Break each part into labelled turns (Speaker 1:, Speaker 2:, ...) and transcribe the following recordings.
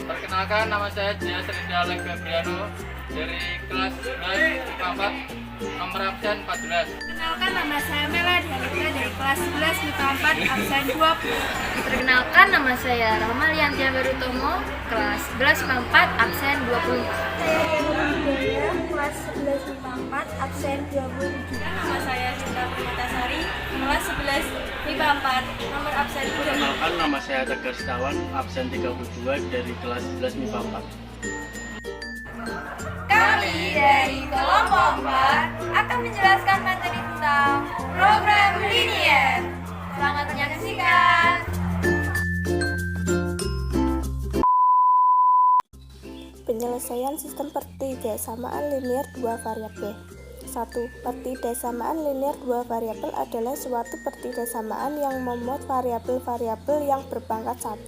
Speaker 1: Perkenalkan, nama saya Jaya Serinda Alek Febriano dari kelas 11 IPA 4, nomor absen 14.
Speaker 2: Perkenalkan, nama saya Mela Dialika dari kelas 11 IPA 4, absen 20.
Speaker 3: Perkenalkan, nama saya Rahma Liantia Barutomo, kelas 11 IPA 4, absen 20.
Speaker 2: Saya Diana Hidayah, kelas 11 IPA 4, absen 20.
Speaker 4: Nama saya Sinta Permatasari, kelas 11 IPA 4, nomor absen 20.
Speaker 5: Perkenalkan, nama saya Tegar Setiawan, absen 32 dari kelas 11 MIPA 4.
Speaker 2: Kami dari kelompok 4 akan menjelaskan materi tentang program linier. Selamat menyaksikan.
Speaker 6: Penyelesaian sistem pertidasamaan linier dua variabel. 1. Pertidasamaan linier dua variabel adalah suatu pertidasamaan yang memuat variabel-variabel yang berpangkat 1.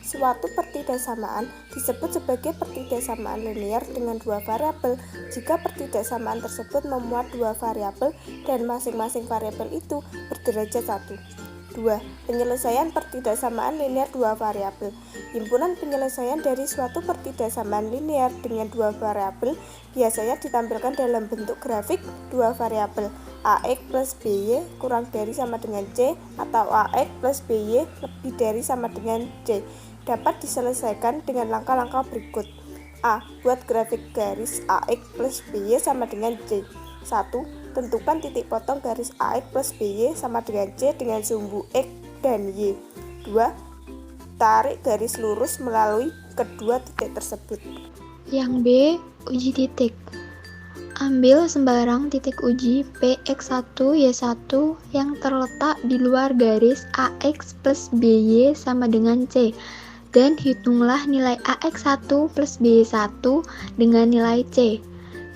Speaker 6: Suatu pertidasamaan disebut sebagai pertidasamaan linier dengan dua variabel jika pertidasamaan tersebut memuat dua variabel dan masing-masing variabel itu berderajat 1. 2. Penyelesaian pertidasamaan linier dua variabel. Himpunan penyelesaian dari suatu pertidasamaan linier dengan dua variabel biasanya ditampilkan dalam bentuk grafik dua variabel AX plus BY kurang dari sama dengan C atau AX plus BY lebih dari sama dengan C. Dapat diselesaikan dengan langkah-langkah berikut. A. Buat grafik garis AX plus BY sama dengan C. 1. Tentukan titik potong garis AX plus BY sama dengan C dengan sumbu X dan Y. 2. Tarik garis lurus melalui kedua titik tersebut.
Speaker 7: Yang B. Uji titik. Ambil sembarang titik uji PX1, Y1 yang terletak di luar garis AX plus BY sama dengan C dan hitunglah nilai AX1 plus BY1 dengan nilai C.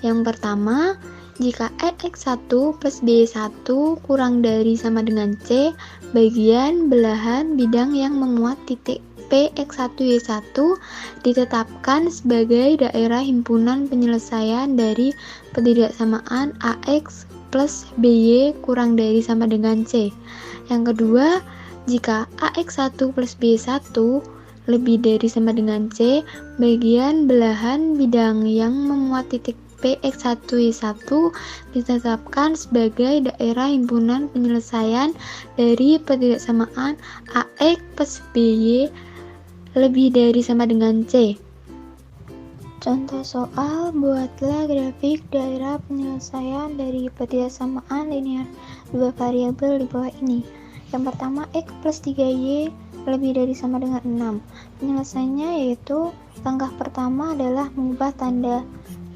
Speaker 7: Yang pertama, jika AX1 plus BY1 kurang dari sama dengan C, bagian belahan bidang yang memuat titik PX1Y1 ditetapkan sebagai daerah himpunan penyelesaian dari pertidaksamaan AX plus BY kurang dari sama dengan C. Yang kedua, jika AX1 plus BY1 lebih dari sama dengan C, bagian belahan bidang yang memuat titik PX1Y1 ditetapkan sebagai daerah himpunan penyelesaian dari pertidaksamaan AX plus BY lebih dari sama dengan C. Contoh soal, buatlah grafik daerah penyelesaian dari pertidaksamaan linier dua variabel di bawah ini. Yang pertama, X plus 3Y lebih dari sama dengan 6. Penyelesaiannya yaitu langkah pertama adalah mengubah tanda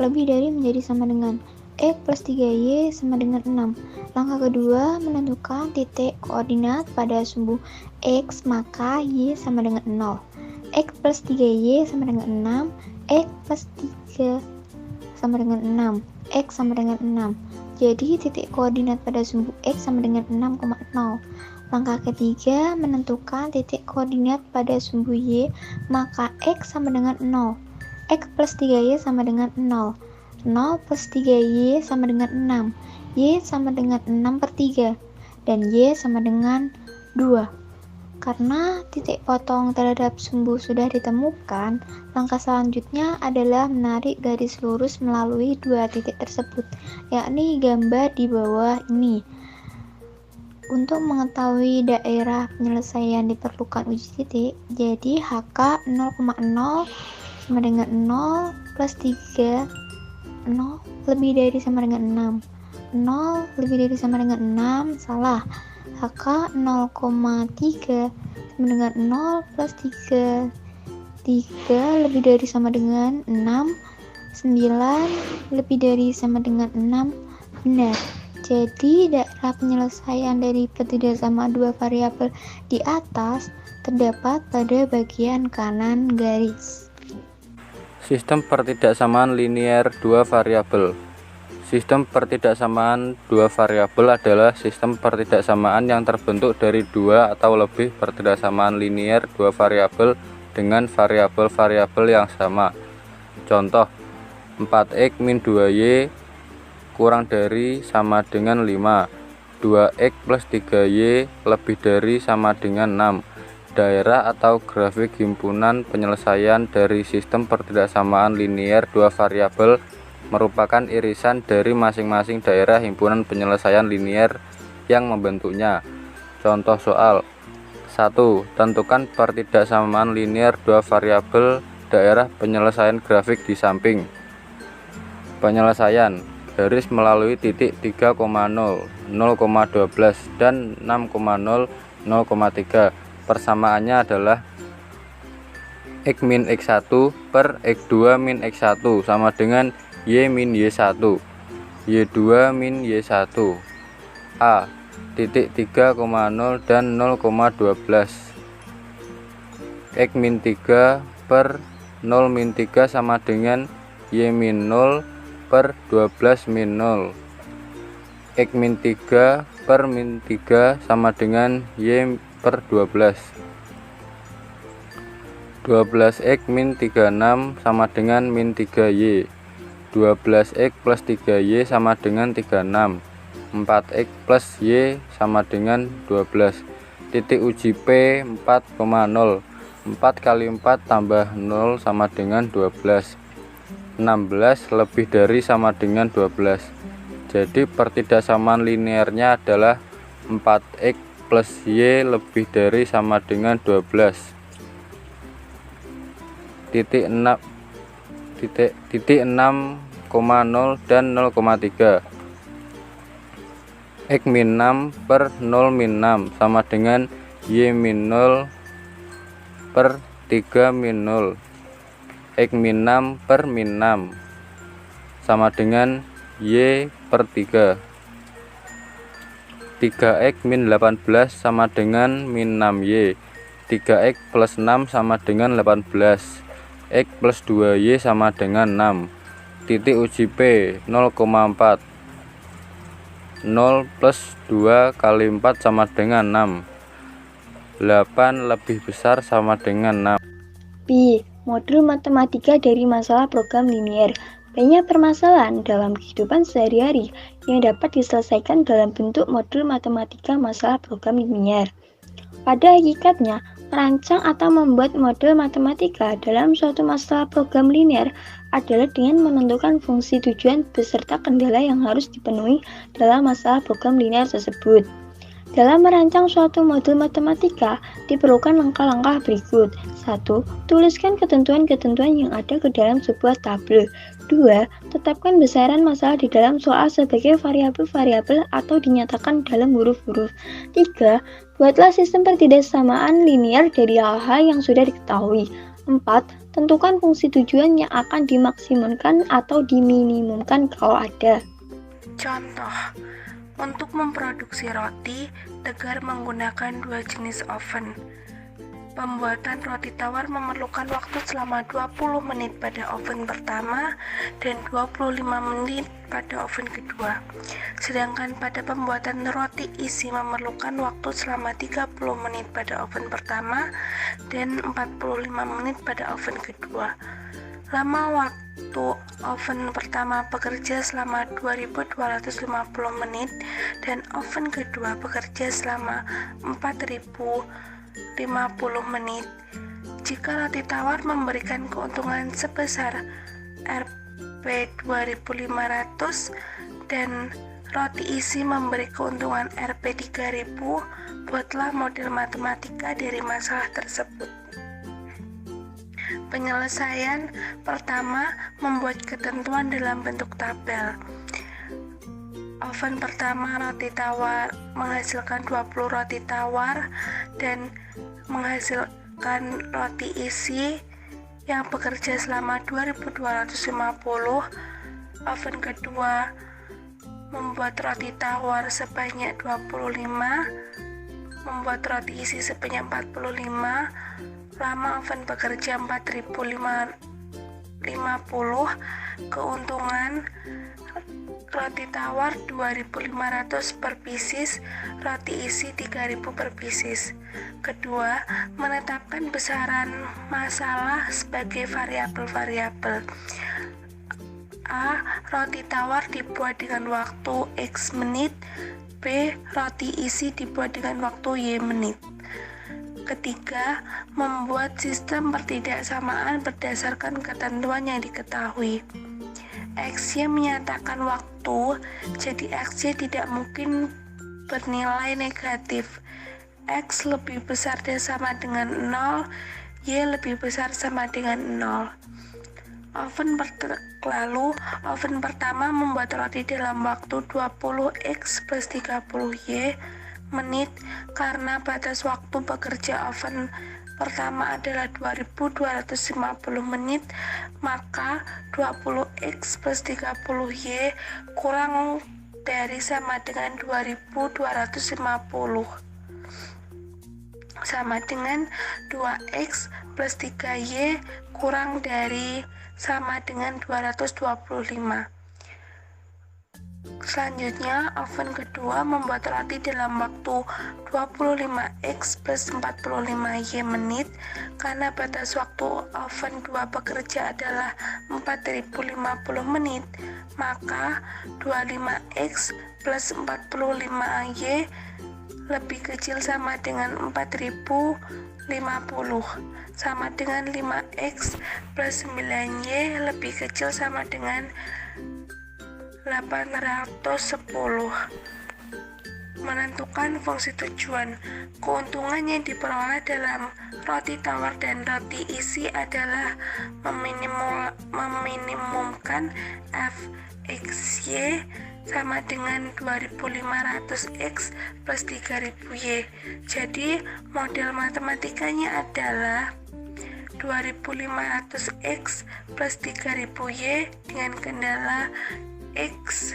Speaker 7: lebih dari menjadi sama dengan X plus 3Y sama dengan 6. Langkah kedua, menentukan titik koordinat pada sumbu X, maka Y sama dengan 0. X plus 3Y sama dengan 6, X plus 3 sama dengan 6, X sama dengan 6. Jadi titik koordinat pada sumbu X sama dengan 6,0. Langkah ketiga, menentukan titik koordinat pada sumbu Y, maka X sama dengan 0. X plus 3Y sama dengan 0. 0 plus 3Y sama dengan 6. Y sama dengan 6 per 3. Dan Y sama dengan 2. Karena titik potong terhadap sumbu sudah ditemukan, langkah selanjutnya adalah menarik garis lurus melalui dua titik tersebut, yakni gambar di bawah ini. Untuk mengetahui daerah penyelesaian diperlukan uji titik, jadi HK 0,0 sama dengan 0 plus 3, 0 lebih dari sama dengan 6. 0 lebih dari sama dengan 6, salah. maka 0,3 sama dengan 0 plus 3 lebih dari sama dengan 6, 9 lebih dari sama dengan 6, benar. Jadi daerah penyelesaian dari pertidaksama dua variabel di atas terdapat pada bagian kanan garis.
Speaker 1: Sistem pertidaksamaan linier dua variabel. Sistem pertidaksamaan dua variabel adalah sistem pertidaksamaan yang terbentuk dari dua atau lebih pertidaksamaan linier dua variabel dengan variabel-variabel yang sama. Contoh, 4x min 2y kurang dari sama dengan 5, 2x plus 3y lebih dari sama dengan 6. Daerah atau grafik himpunan penyelesaian dari sistem pertidaksamaan linier dua variabel merupakan irisan dari masing-masing daerah himpunan penyelesaian linier yang membentuknya. Contoh soal 1. Tentukan pertidaksamaan linier dua variabel daerah penyelesaian grafik di samping. Penyelesaian garis melalui titik 3,0, 0,12 dan 6,0, 0,3. Persamaannya adalah x min x1 per x2 min x1 sama dengan y min y1, y2 min y1. A. Titik 3,0 dan 0,12. X min 3 per 0 min 3 sama dengan y min 0 per 12 min 0. X min 3 per min 3 sama dengan y per 12. 12x min 36 sama dengan min 3y. 12x plus 3y sama dengan 36. 4x plus y sama dengan 12. Titik uji P 4,0. 4 kali 4 tambah 0 sama dengan 12. 16 lebih dari sama dengan 12. Jadi pertidaksamaan linearnya adalah 4x plus y lebih dari sama dengan 12. Titik 6,0 dan 0,3. X min 6 per 0 min 6 sama dengan y min 0 per 3 min 0. X min 6 per min 6 sama dengan y per 3. 3x min 18 sama dengan min 6y. 3x plus 6 sama dengan 18. X plus 2y sama dengan 6. Titik uji P 0,4. 0 plus 2 kali 4 sama dengan 6. 8 lebih besar sama dengan 6.
Speaker 7: B. Modul matematika dari masalah program linier. Banyak permasalahan dalam kehidupan sehari-hari yang dapat diselesaikan dalam bentuk modul matematika masalah program linier. Pada hakikatnya, merancang atau membuat model matematika dalam suatu masalah program linier adalah dengan menentukan fungsi tujuan beserta kendala yang harus dipenuhi dalam masalah program linier tersebut. Dalam merancang suatu modul matematika, diperlukan langkah-langkah berikut. 1. Tuliskan ketentuan-ketentuan yang ada ke dalam sebuah tabel. 2. Tetapkan besaran masalah di dalam soal sebagai variabel-variabel atau dinyatakan dalam huruf-huruf. 3. Buatlah sistem pertidaksamaan linier dari hal-hal yang sudah diketahui. 4. Tentukan fungsi tujuan yang akan dimaksimumkan atau diminimumkan kalau ada.
Speaker 2: Contoh, untuk memproduksi roti, Tegar menggunakan dua jenis oven. Pembuatan roti tawar memerlukan waktu selama 20 menit pada oven pertama dan 25 menit pada oven kedua. Sedangkan pada pembuatan roti isi memerlukan waktu selama 30 menit pada oven pertama dan 45 menit pada oven kedua. Lama waktu oven pertama bekerja selama 2250 menit dan oven kedua bekerja selama 4050 menit. Jika roti tawar memberikan keuntungan sebesar Rp 2500 dan roti isi memberi keuntungan Rp 3000, buatlah model matematika dari masalah tersebut. Penyelesaian pertama, membuat ketentuan dalam bentuk tabel. Oven pertama roti tawar menghasilkan 20 roti tawar dan menghasilkan roti isi yang bekerja selama 2250. Oven kedua membuat roti tawar sebanyak 25, membuat roti isi sebanyak 45. Lama oven bekerja 4050. Keuntungan roti tawar 2.500 per pieces, roti isi 3.000 per pieces. Kedua, menetapkan besaran masalah sebagai variabel-variabel. A. Roti tawar dibuat dengan waktu X menit. B. Roti isi dibuat dengan waktu Y menit. Ketiga, membuat sistem pertidaksamaan berdasarkan ketentuan yang diketahui. XY menyatakan waktu, jadi XY tidak mungkin bernilai negatif. X lebih besar dan sama dengan 0, Y lebih besar sama dengan 0. Oven pertama membuat roti dalam waktu 20x plus 30y menit. Karena batas waktu bekerja oven pertama adalah 2250 menit, maka 20x plus 30y kurang dari sama dengan 2250 sama dengan 2x plus 3y kurang dari sama dengan 225. Selanjutnya, oven kedua membuat roti dalam waktu 25x plus 45y menit. Karena batas waktu oven 2 bekerja adalah 4050 menit, maka 25x plus 45y lebih kecil sama dengan 4050 sama dengan 5x plus 9y lebih kecil sama dengan 810. Menentukan fungsi tujuan. Keuntungan yang diperoleh dalam roti tawar dan roti isi adalah meminimumkan fxy sama dengan 2500x plus 3000y. Jadi model matematikanya adalah 2500x plus 3000y dengan kendala x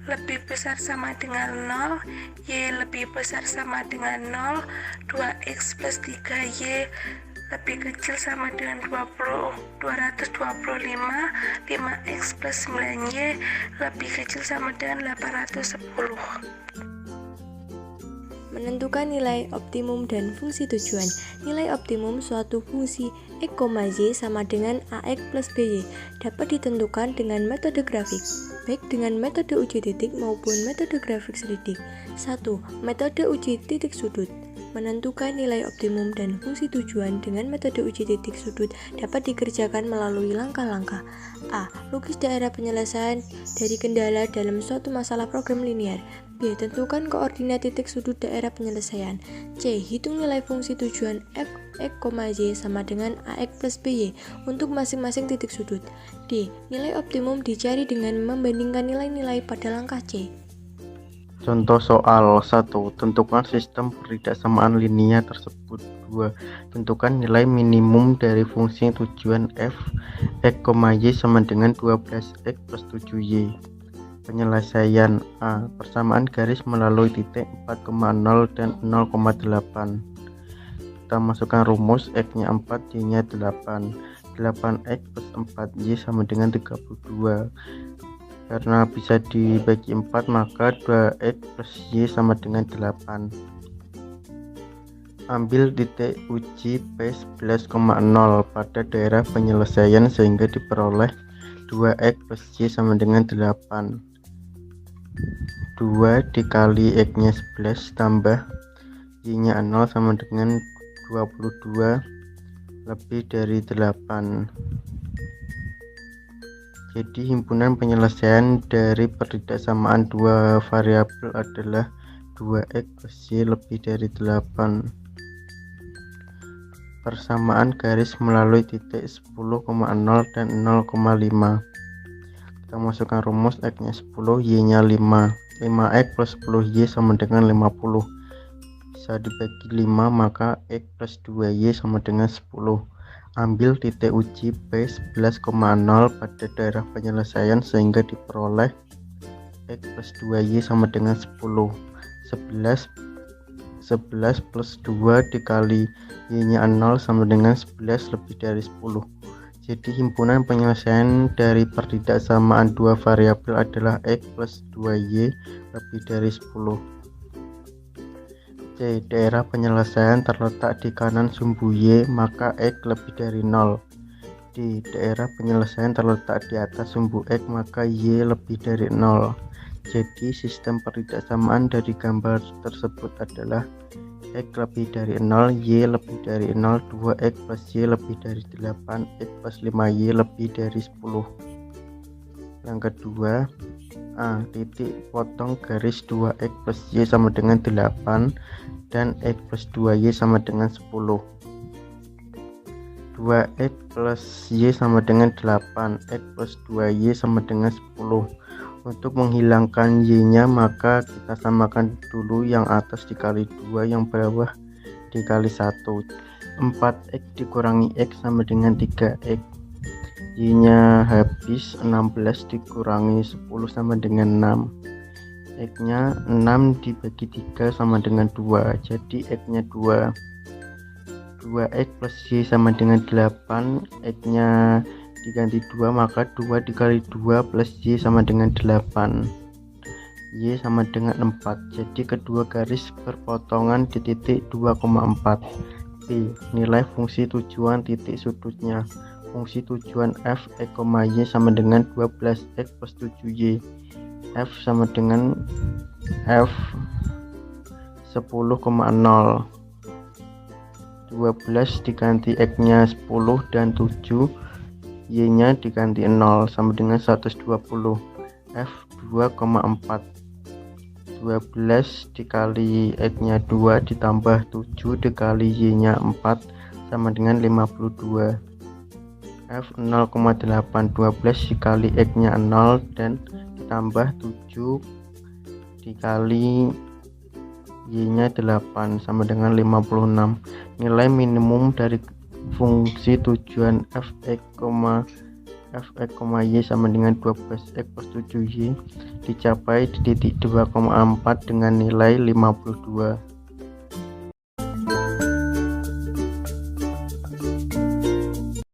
Speaker 2: lebih besar sama dengan 0, y lebih besar sama dengan 0, 2x plus 3y lebih kecil sama dengan 225, 5x plus 9y lebih kecil sama dengan 810.
Speaker 4: Menentukan nilai optimum dan fungsi tujuan. Nilai optimum suatu fungsi X, Y sama dengan AX plus BY dapat ditentukan dengan metode grafik, baik dengan metode uji titik maupun metode grafik selidik. 1. Metode uji titik sudut. Menentukan nilai optimum dan fungsi tujuan dengan metode uji titik sudut dapat dikerjakan melalui langkah-langkah. A. Lukis daerah penyelesaian dari kendala dalam suatu masalah program linear. B. Tentukan koordinat titik sudut daerah penyelesaian. C. Hitung nilai fungsi tujuan f, x, y sama dengan ax plus by untuk masing-masing titik sudut. D. Nilai optimum dicari dengan membandingkan nilai-nilai pada langkah C.
Speaker 8: Contoh soal 1. Tentukan sistem pertidaksamaan linear tersebut. 2. Tentukan nilai minimum dari fungsi tujuan f, x, y sama dengan 12x plus 7y. Penyelesaian. A. Persamaan garis melalui titik 4,0 dan 0,8. Kita masukkan rumus, x-nya 4, y-nya 8. 8x plus 4y sama dengan 32. Karena bisa dibagi 4, maka 2x plus y sama dengan 8. Ambil titik uji P11,0 pada daerah penyelesaian sehingga diperoleh 2x plus y sama dengan 8. 2 dikali x-nya 11 tambah y-nya 0 sama dengan 22 lebih dari 8. Jadi himpunan penyelesaian dari pertidaksamaan dua variabel adalah 2x plus y lebih dari 8. Persamaan garis melalui titik 10,0 dan 0,5. Kita masukkan rumus X-nya 10, Y-nya 5. 5X plus 10Y sama dengan 50. Bisa dibagi 5, maka X plus 2Y sama dengan 10. Ambil titik uji P 11,0 pada daerah penyelesaian sehingga diperoleh X plus 2Y sama dengan 10. 11 plus 2 dikali Y-nya 0 sama dengan 11 lebih dari 10. Jadi himpunan penyelesaian dari pertidaksamaan dua variabel adalah X plus 2Y lebih dari 10. C. Daerah penyelesaian terletak di kanan sumbu Y, maka X lebih dari 0. D. Daerah penyelesaian terletak di atas sumbu X, maka Y lebih dari 0. Jadi sistem pertidaksamaan dari gambar tersebut adalah X lebih dari 0, Y lebih dari 0, 2X plus Y lebih dari 8, X plus 5Y lebih dari 10. Yang kedua, A. Titik potong garis 2X plus Y sama dengan 8 dan X plus 2Y sama dengan 10. 2X plus Y sama dengan 8, X plus 2Y sama dengan 10. Untuk menghilangkan Y-nya, maka kita samakan dulu yang atas dikali 2, yang bawah dikali 1. 4X dikurangi X sama dengan 3X. Y-nya habis, 16 dikurangi 10 sama dengan 6. X-nya 6 dibagi 3 sama dengan 2, jadi X-nya 2. 2X plus Y sama dengan 8, X-nya diganti 2, maka 2 dikali 2 plus Y sama dengan 8. Y sama dengan 4. Jadi kedua garis perpotongan di titik 2,4. B. Nilai fungsi tujuan titik sudutnya. Fungsi tujuan f X, Y sama dengan 12X plus 7Y. F sama dengan F 10,0. 12 diganti X-nya 10 dan 7, Y-nya diganti 0 sama dengan 120. F 2,4. 12 dikali X-nya 2 ditambah 7 dikali Y-nya 4 sama dengan 52. F 0,8. 12 dikali X-nya 0 dan ditambah 7 dikali Y-nya 8 sama dengan 56. Nilai minimum dari fungsi tujuan f(x, y) sama dengan 12x plus 7y dicapai di titik 2,4 dengan nilai 52.